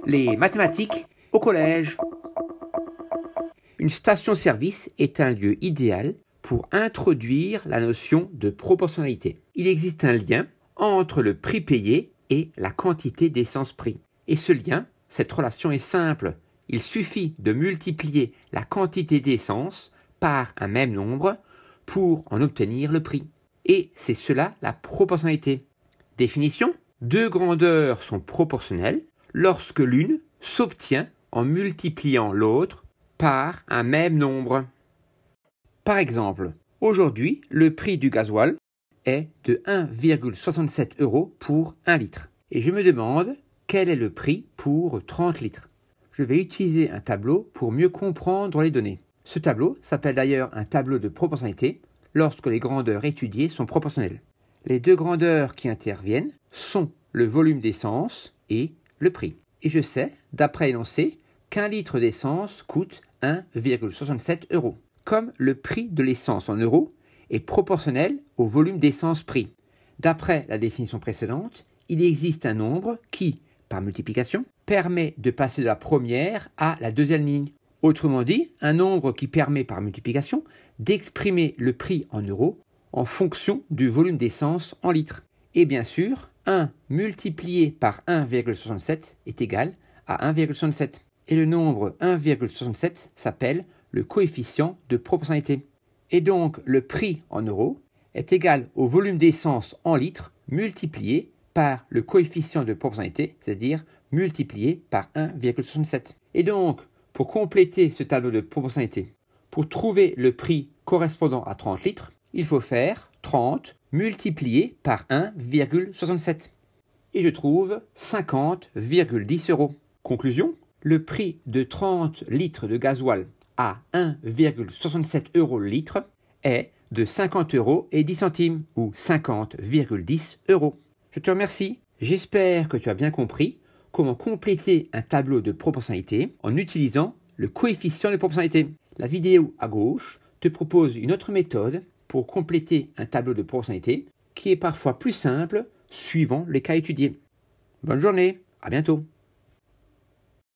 Les mathématiques au collège. Une station-service est un lieu idéal pour introduire la notion de proportionnalité. Il existe un lien entre le prix payé et la quantité d'essence pris. Et ce lien, cette relation est simple. Il suffit de multiplier la quantité d'essence par un même nombre pour en obtenir le prix. Et c'est cela la proportionnalité. Définition: deux grandeurs sont proportionnelles lorsque l'une s'obtient en multipliant l'autre par un même nombre. Par exemple, aujourd'hui, le prix du gasoil est de 1,67 € pour 1 litre. Et je me demande quel est le prix pour 30 litres. Je vais utiliser un tableau pour mieux comprendre les données. Ce tableau s'appelle d'ailleurs un tableau de proportionnalité lorsque les grandeurs étudiées sont proportionnelles. Les deux grandeurs qui interviennent sont le volume d'essence et le prix. Et je sais, d'après l'énoncé, qu'un litre d'essence coûte 1,67 €. Comme le prix de l'essence en euros est proportionnel au volume d'essence pris. D'après la définition précédente, il existe un nombre qui, par multiplication, permet de passer de la première à la deuxième ligne. Autrement dit, un nombre qui permet par multiplication d'exprimer le prix en euros en fonction du volume d'essence en litres. Et bien sûr, 1 multiplié par 1,67 est égal à 1,67. Et le nombre 1,67 s'appelle le coefficient de proportionnalité. Et donc, le prix en euros est égal au volume d'essence en litres multiplié par le coefficient de proportionnalité, c'est-à-dire multiplié par 1,67. Et donc, pour compléter ce tableau de proportionnalité, pour trouver le prix correspondant à 30 litres, il faut faire 30 multiplié par 1,67. Et je trouve 50,10 €. Conclusion: le prix de 30 litres de gasoil à 1,67 € le litre est de 50,10 € ou 50,10 €. Je te remercie. J'espère que tu as bien compris comment compléter un tableau de proportionnalité en utilisant le coefficient de proportionnalité. La vidéo à gauche te propose une autre méthode pour compléter un tableau de proportionnalité qui est parfois plus simple suivant les cas étudiés. Bonne journée, à bientôt.